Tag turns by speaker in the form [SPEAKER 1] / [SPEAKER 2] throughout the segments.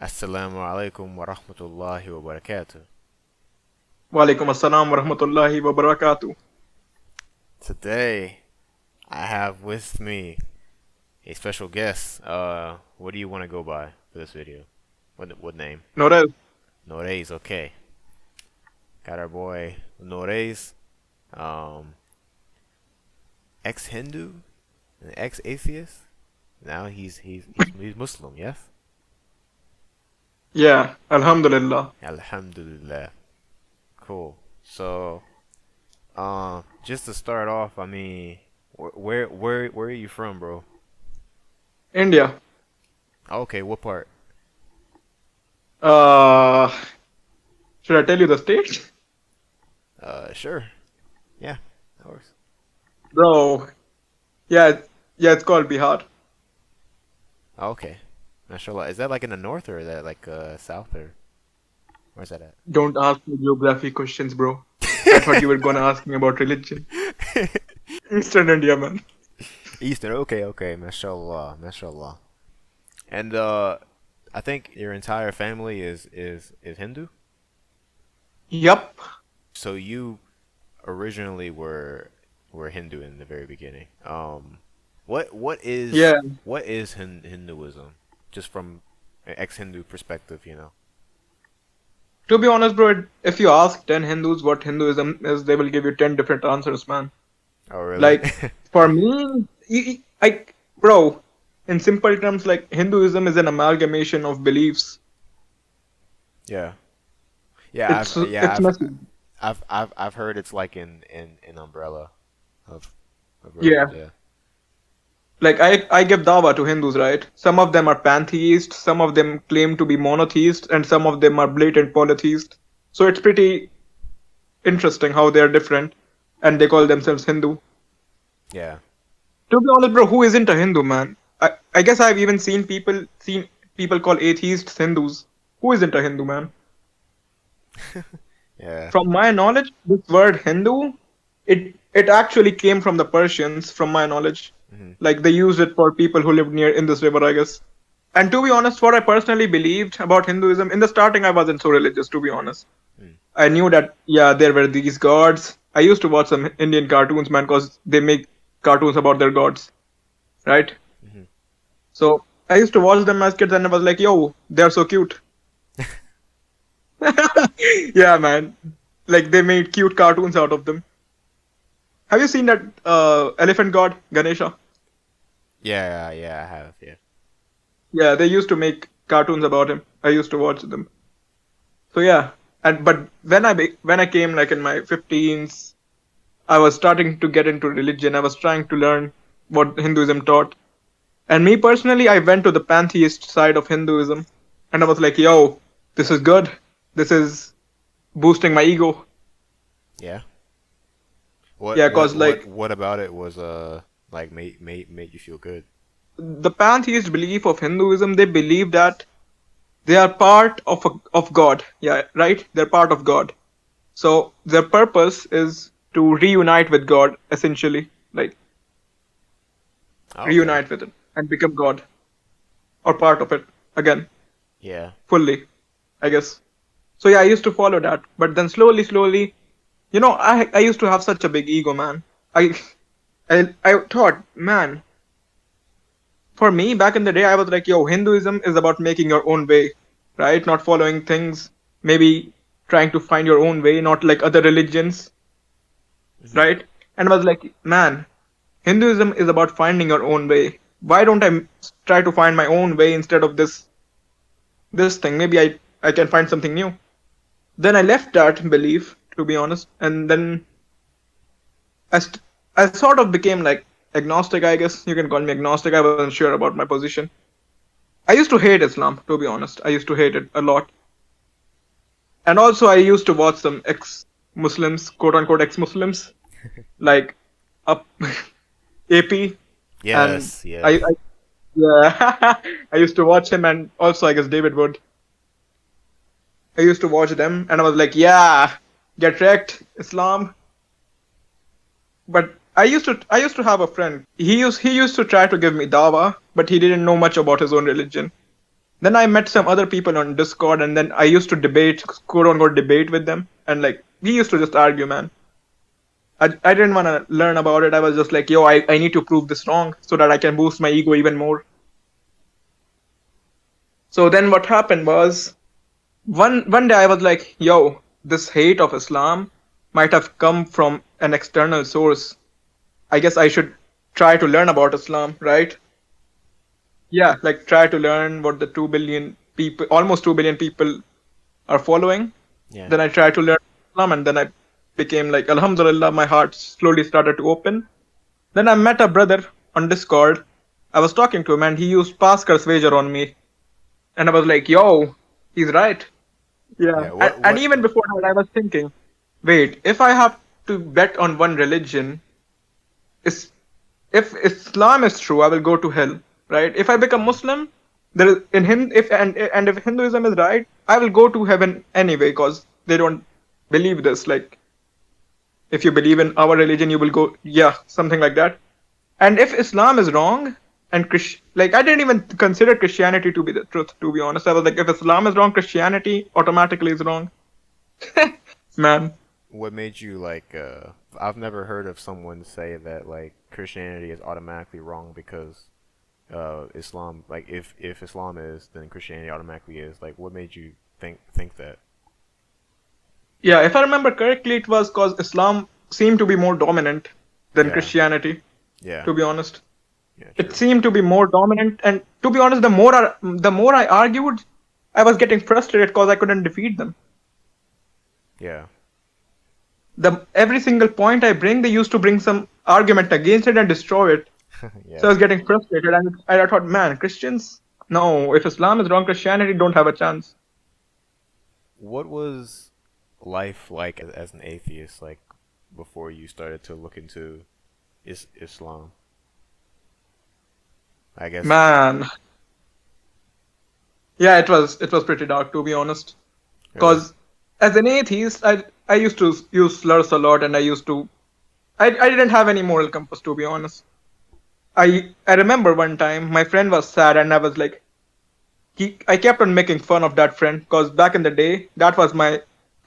[SPEAKER 1] Assalamu alaikum wa rahmatullahi wa barakatuh.
[SPEAKER 2] Walaikum assalam wa rahmatullahi wa barakatuh.
[SPEAKER 1] Today, I have with me a special guest. What do you want to go by for this video? What name?
[SPEAKER 2] Noraiz.
[SPEAKER 1] Noraiz, okay. Got our boy Noraiz, um, ex-Hindu and ex-atheist. Now he's Muslim, yes?
[SPEAKER 2] Yeah, Alhamdulillah.
[SPEAKER 1] Alhamdulillah. Cool. So, just to start off, I mean, where are you from, bro?
[SPEAKER 2] India.
[SPEAKER 1] Okay, what part?
[SPEAKER 2] Uh, should I tell you the state?
[SPEAKER 1] Sure. Yeah, of course.
[SPEAKER 2] Bro, yeah, it's called Bihar.
[SPEAKER 1] Okay. Mashallah. Is that like in the north or is that like south or where's that at?
[SPEAKER 2] Don't ask me geography questions, bro. I thought you were gonna ask me about religion. Eastern India, man.
[SPEAKER 1] Eastern. Okay, okay. Mashallah, mashallah. And I think your entire family is Hindu.
[SPEAKER 2] Yup.
[SPEAKER 1] So you originally were Hindu in the very beginning. What is
[SPEAKER 2] Yeah.
[SPEAKER 1] Hinduism? Just from an ex-Hindu perspective, you know.
[SPEAKER 2] To be honest, bro, if you ask 10 Hindus what Hinduism is, they will give you 10 different answers, man.
[SPEAKER 1] Oh, really?
[SPEAKER 2] Like, for me, bro, in simple terms, like, Hinduism is an amalgamation of beliefs.
[SPEAKER 1] Yeah. Yeah,
[SPEAKER 2] It's messy.
[SPEAKER 1] I've heard it's like in umbrella of
[SPEAKER 2] Yeah.
[SPEAKER 1] religion.
[SPEAKER 2] Like, I give dawa to Hindus, right? Some of them are pantheists, some of them claim to be monotheists, and some of them are blatant polytheists. So it's pretty interesting how they're different, and they call themselves Hindu.
[SPEAKER 1] Yeah.
[SPEAKER 2] To be honest, bro, who isn't a Hindu, man? I guess I've even seen people call atheists Hindus. Who isn't a Hindu, man?
[SPEAKER 1] Yeah.
[SPEAKER 2] From my knowledge, this word Hindu, it actually came from the Persians, from my knowledge.
[SPEAKER 1] Hmm.
[SPEAKER 2] Like they used it for people who lived near Indus River, I guess. And to be honest, what I personally believed about Hinduism, in the starting I wasn't so religious, to be honest.
[SPEAKER 1] Mm.
[SPEAKER 2] I knew that, yeah, there were these gods. I used to watch some Indian cartoons, man, because they make cartoons about their gods, right?
[SPEAKER 1] Hmm.
[SPEAKER 2] So I used to watch them as kids and I was like, yo, they're so cute. Yeah, man. Like they made cute cartoons out of them. Have you seen that elephant god, Ganesha?
[SPEAKER 1] Yeah, yeah, I have, yeah.
[SPEAKER 2] Yeah, they used to make cartoons about him. I used to watch them. So yeah, and but when I came like in my 15s, I was starting to get into religion. I was trying to learn what Hinduism taught. And me personally, I went to the pantheist side of Hinduism, and I was like, yo, this is good. This is boosting my ego.
[SPEAKER 1] Yeah.
[SPEAKER 2] Yeah, cause like
[SPEAKER 1] What about it was like made you feel good?
[SPEAKER 2] the pantheist belief of Hinduism, they believe that they are part of God. Yeah, right? They're part of God. So their purpose is to reunite with God, essentially, like
[SPEAKER 1] Okay.
[SPEAKER 2] reunite with it and become God or part of it again,
[SPEAKER 1] Yeah.
[SPEAKER 2] fully, I guess. So yeah, I used to follow that, but then slowly, I used to have such a big ego, man. I I thought, man, for me back in the day, I was like, yo, Hinduism is about making your own way, right? Not following things, maybe trying to find your own way, not like other religions,
[SPEAKER 1] Hmm.
[SPEAKER 2] right? And I was like, man, Hinduism is about finding your own way. Why don't try to find my own way instead of this thing? Maybe I can find something new. Then I left that belief, to be honest, and then I sort of became like agnostic, I guess. You can call me agnostic. I wasn't sure about my position. I used to hate Islam, to be honest. I used to hate it a lot. And also, I used to watch some ex-Muslims, quote unquote ex-Muslims, like up AP, and
[SPEAKER 1] Yes, yes.
[SPEAKER 2] I yeah, I used to watch him, and also I guess David Wood. I used to watch them, and I was like, yeah, get wrecked, Islam. But I used to have a friend. He used to try to give me dawa, but he didn't know much about his own religion. Then I met some other people on Discord, and then I used to debate, quote unquote, debate with them, and like we used to just argue, man. I didn't want to learn about it. I was just like, yo, I need to prove this wrong so that I can boost my ego even more. So then what happened was one day I was like, yo, this hate of Islam might have come from an external source. I guess I should try to learn about Islam, right? Yeah, like try to learn what the 2 billion people, almost 2 billion people are following.
[SPEAKER 1] Yeah.
[SPEAKER 2] Then I tried to learn Islam, and then I became like, Alhamdulillah, my heart slowly started to open. Then I met a brother on Discord. I was talking to him, and he used Pascal's wager on me. And I was like, yo, he's right. Yeah.
[SPEAKER 1] Yeah.
[SPEAKER 2] And even before that, I was thinking, wait, if I have to bet on one religion, is if Islam is true, I will go to hell, right? If I become Muslim, there is in Hind if and if Hinduism is right, I will go to heaven anyway, because they don't believe this. Like, if you believe in our religion, you will go, yeah, something like that. And if Islam is wrong, and like I didn't even consider Christianity to be the truth, to be honest. I was like, if Islam is wrong, Christianity automatically is wrong. Man.
[SPEAKER 1] What made you like? I've never heard of someone say that like Christianity is automatically wrong because Islam. Like if Islam is, then Christianity automatically is. Like, what made you think that?
[SPEAKER 2] Yeah, if I remember correctly, it was because Islam seemed to be more dominant than
[SPEAKER 1] Yeah.
[SPEAKER 2] Christianity.
[SPEAKER 1] Yeah.
[SPEAKER 2] To be honest,
[SPEAKER 1] Yeah.
[SPEAKER 2] it
[SPEAKER 1] True.
[SPEAKER 2] seemed to be more dominant, and to be honest, the more I argued, I was getting frustrated because I couldn't defeat them.
[SPEAKER 1] Yeah.
[SPEAKER 2] Every single point I bring, they used to bring some argument against it and destroy it.
[SPEAKER 1] Yeah.
[SPEAKER 2] So I was getting frustrated, and I thought, man, Christians, no, if Islam is wrong, Christianity don't have a chance.
[SPEAKER 1] What was life like as an atheist, like before you started to look into Islam? I guess.
[SPEAKER 2] Man, yeah, it was pretty dark, to be honest.
[SPEAKER 1] Really?
[SPEAKER 2] Because as an atheist, I used to use slurs a lot, and I didn't have any moral compass, to be honest. I remember one time my friend was sad, and I was like, I kept on making fun of that friend, because back in the day,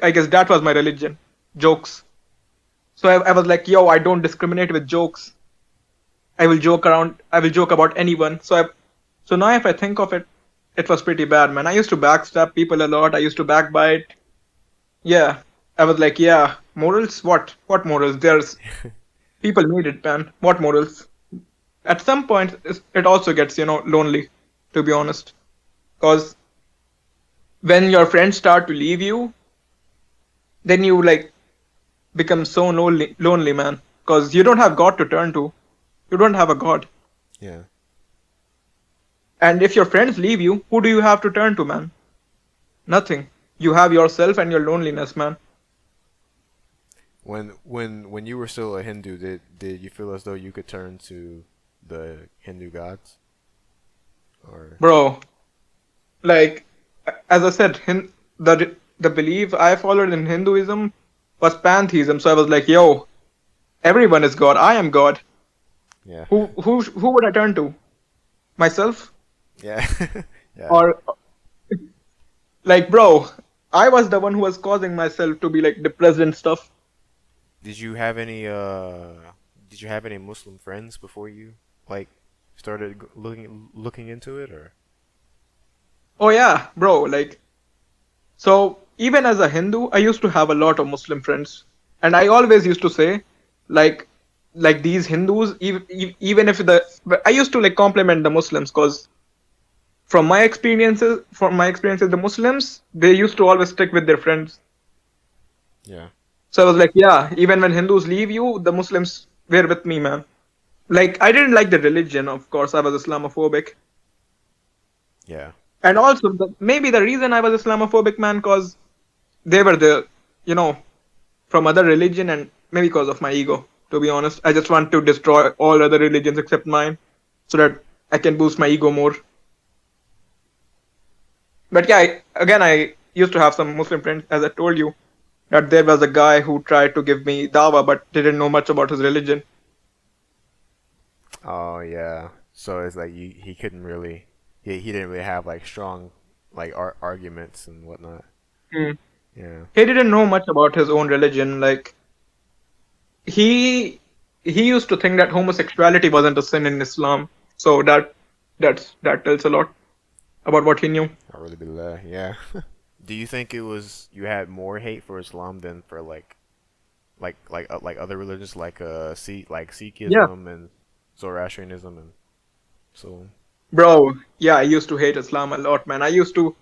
[SPEAKER 2] I guess that was my religion, jokes. So I was like, yo, I don't discriminate with jokes. I will joke around. I will joke about anyone. So now if I think of it, it was pretty bad, man. I used to backstab people a lot. I used to backbite. Yeah, I was like, yeah, morals? What morals? There's people made it, man. What morals? At some point, it also gets, lonely, to be honest. Because when your friends start to leave you, then you like become so lonely, man. Because you don't have God to turn to. You don't have a God.
[SPEAKER 1] Yeah.
[SPEAKER 2] And if your friends leave you, who do you have to turn to, man? Nothing. You have yourself and your loneliness, man.
[SPEAKER 1] When you were still a Hindu, did you feel as though you could turn to the Hindu gods? Or
[SPEAKER 2] Bro, like, as I said, the belief I followed in Hinduism was pantheism. So I was like, yo, everyone is God. I am God.
[SPEAKER 1] yeah.
[SPEAKER 2] Who would I turn to? Myself?
[SPEAKER 1] Yeah. Yeah.
[SPEAKER 2] Or like, bro, I was the one who was causing myself to be like depressed and stuff.
[SPEAKER 1] Did you have any Muslim friends before you like started looking into it, or?
[SPEAKER 2] Oh yeah, bro, like, so even as a Hindu, I used to have a lot of Muslim friends, and I always used to say, like, these Hindus, even if I used to like compliment the Muslims, because from my experiences, the Muslims, they used to always stick with their friends.
[SPEAKER 1] Yeah.
[SPEAKER 2] So I was like, yeah, even when Hindus leave you, the Muslims were with me, man. Like, I didn't like the religion, of course. I was Islamophobic.
[SPEAKER 1] Yeah.
[SPEAKER 2] And also, maybe the reason I was Islamophobic, man, because they were from other religion, and maybe because of my ego, to be honest. I just want to destroy all other religions except mine so that I can boost my ego more. But yeah, I used to have some Muslim friends, as I told you, that there was a guy who tried to give me dawa but didn't know much about his religion.
[SPEAKER 1] Oh yeah. So it's like he he didn't really have like strong like arguments and whatnot.
[SPEAKER 2] Hmm.
[SPEAKER 1] Yeah.
[SPEAKER 2] He didn't know much about his own religion. Like he he used to think that homosexuality wasn't a sin in Islam. So that tells a lot about what he knew.
[SPEAKER 1] I really believe that. Yeah. Do you think it was you had more hate for Islam than for like other religions like
[SPEAKER 2] Yeah,
[SPEAKER 1] Sikhism and Zoroastrianism and so on?
[SPEAKER 2] bro. Yeah, I used to hate Islam a lot, man. I used to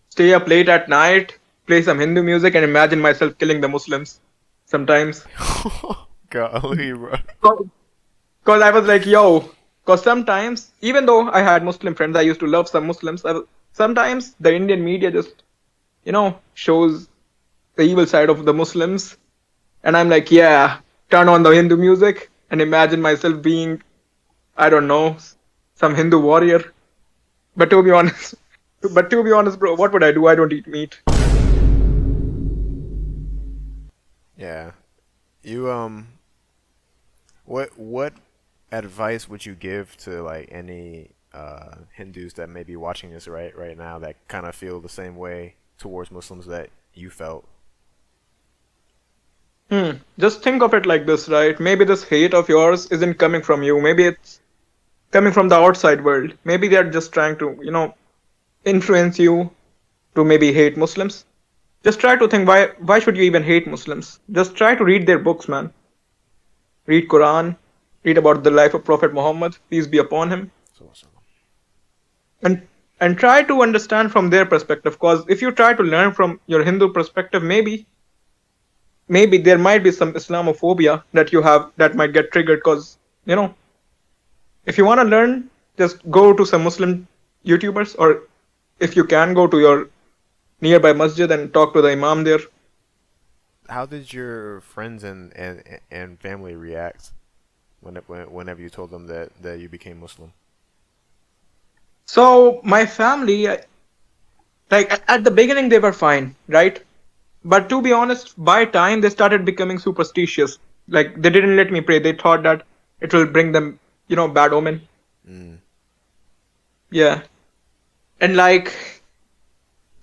[SPEAKER 2] stay up late at night, play some Hindu music, and imagine myself killing the Muslims sometimes.
[SPEAKER 1] Golly, bro.
[SPEAKER 2] Because I was like, yo, because sometimes, even though I had Muslim friends, I used to love some Muslims. Sometimes the Indian media just, shows the evil side of the Muslims. And I'm like, yeah, turn on the Hindu music and imagine myself being, I don't know, some Hindu warrior. But to be honest, bro, what would I do? I don't eat meat.
[SPEAKER 1] Yeah. You what advice would you give to like any Hindus that may be watching this right now that kind of feel the same way towards Muslims that you felt?
[SPEAKER 2] Just think of it like this, right? Maybe this hate of yours isn't coming from you. Maybe it's coming from the outside world. Maybe they're just trying to, influence you to maybe hate Muslims. Just try to think why should you even hate Muslims? Just try to read their books, man. Read Quran, read about the life of Prophet Muhammad, peace be upon him,
[SPEAKER 1] So so.
[SPEAKER 2] and and try to understand from their perspective. Because if you try to learn from your Hindu perspective, maybe there might be some Islamophobia that you have that might get triggered. Because if you want to learn, just go to some Muslim YouTubers, or if you can, go to your nearby masjid and talk to the imam there.
[SPEAKER 1] How did your friends and family react whenever you told them that you became Muslim?
[SPEAKER 2] So my family, like at the beginning, they were fine, right? But to be honest, by time they started becoming superstitious. Like they didn't let me pray. They thought that it will bring them, bad omen.
[SPEAKER 1] Mm.
[SPEAKER 2] Yeah, and like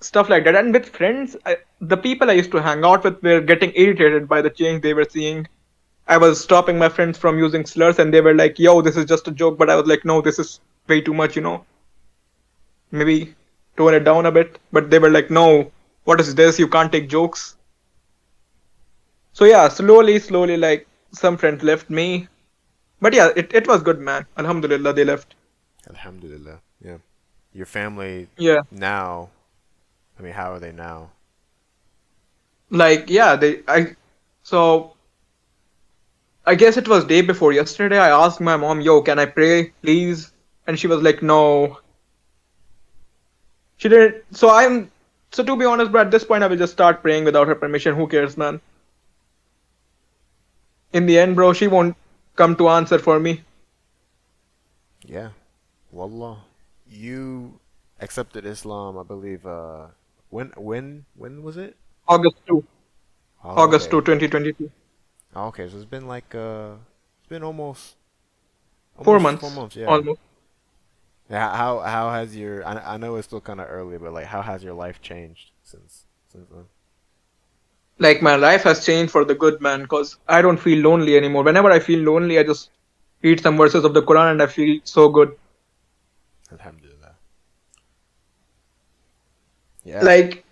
[SPEAKER 2] stuff like that. And with friends, the people I used to hang out with were getting irritated by the change they were seeing. I was stopping my friends from using slurs, and they were like, "Yo, this is just a joke." But I was like, "No, this is way too much. Maybe tone it down a bit." But they were like, "No, what is this? You can't take jokes." So yeah, slowly, like some friends left me. But yeah, it was good, man. Alhamdulillah, they left.
[SPEAKER 1] Alhamdulillah. Yeah. Your family
[SPEAKER 2] Yeah,
[SPEAKER 1] now, I mean, how are they now?
[SPEAKER 2] like yeah, so I guess it was day before yesterday. I asked my mom, "Yo, can I pray, please?" And she was like, "No." She didn't. So to be honest, bro, at this point, I will just start praying without her permission. Who cares, man? In the end, bro, she won't come to answer for me.
[SPEAKER 1] Yeah. Wallah. You accepted Islam, I believe. When was it?
[SPEAKER 2] August 2,
[SPEAKER 1] Oh,
[SPEAKER 2] August
[SPEAKER 1] okay.
[SPEAKER 2] 2, 2022.
[SPEAKER 1] Oh, okay. So it's been it's been
[SPEAKER 2] Four
[SPEAKER 1] almost 4
[SPEAKER 2] months,
[SPEAKER 1] months. Yeah.
[SPEAKER 2] almost.
[SPEAKER 1] Yeah. How has your I know it's still kind of early, but like how has your life changed since then?
[SPEAKER 2] Like my life has changed for the good, man, because I don't feel lonely anymore. Whenever I feel lonely, I just read some verses of the Quran and I feel so good.
[SPEAKER 1] Alhamdulillah. Yeah.
[SPEAKER 2] Like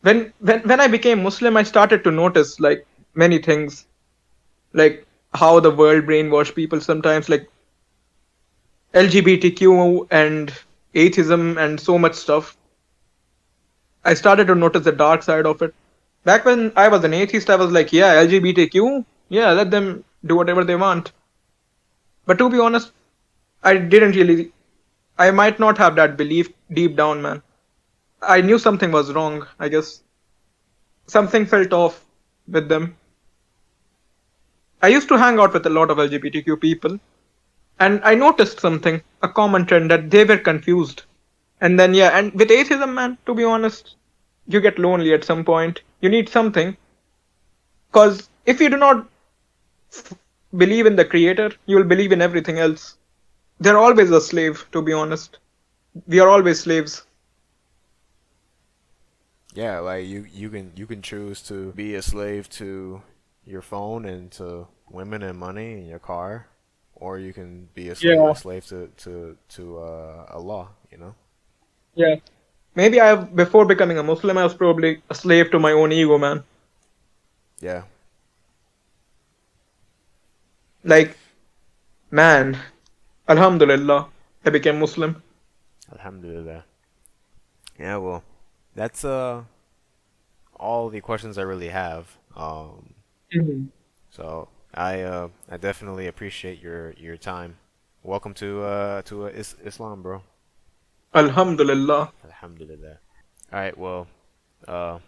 [SPEAKER 2] when I became Muslim, I started to notice like many things, like how the world brainwash people sometimes, like LGBTQ and atheism and so much stuff. I started to notice the dark side of it. Back when I was an atheist, I was like, yeah, LGBTQ, yeah, let them do whatever they want. But to be honest, I didn't really. I might not have that belief deep down, man. I knew something was wrong. I guess something felt off with them. I used to hang out with a lot of LGBTQ people, and I noticed something, a common trend that they were confused. And then, yeah, and with atheism, man, to be honest, you get lonely at some point. You need something. Because if you do not believe in the creator, you will believe in everything else. They're always a slave, to be honest. We are always slaves.
[SPEAKER 1] Yeah, like you can choose to be a slave to your phone and to women and money and your car, or you can be a
[SPEAKER 2] Yeah,
[SPEAKER 1] slave to Allah, you know?
[SPEAKER 2] yeah. Maybe before becoming a Muslim, I was probably a slave to my own ego, man.
[SPEAKER 1] Yeah.
[SPEAKER 2] Like, man, Alhamdulillah, I became Muslim.
[SPEAKER 1] Alhamdulillah. Yeah, well, that's all the questions I really have.
[SPEAKER 2] Mhm.
[SPEAKER 1] So I definitely appreciate your time. Welcome to Islam, bro.
[SPEAKER 2] Alhamdulillah.
[SPEAKER 1] Alhamdulillah. All right, well, uh,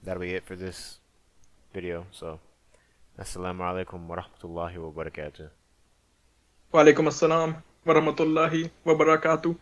[SPEAKER 1] that'll be it for this video. So, assalamu alaikum wa rahmatullahi wa barakatuh.
[SPEAKER 2] Wa alaikum assalam wa rahmatullahi wa barakatuh.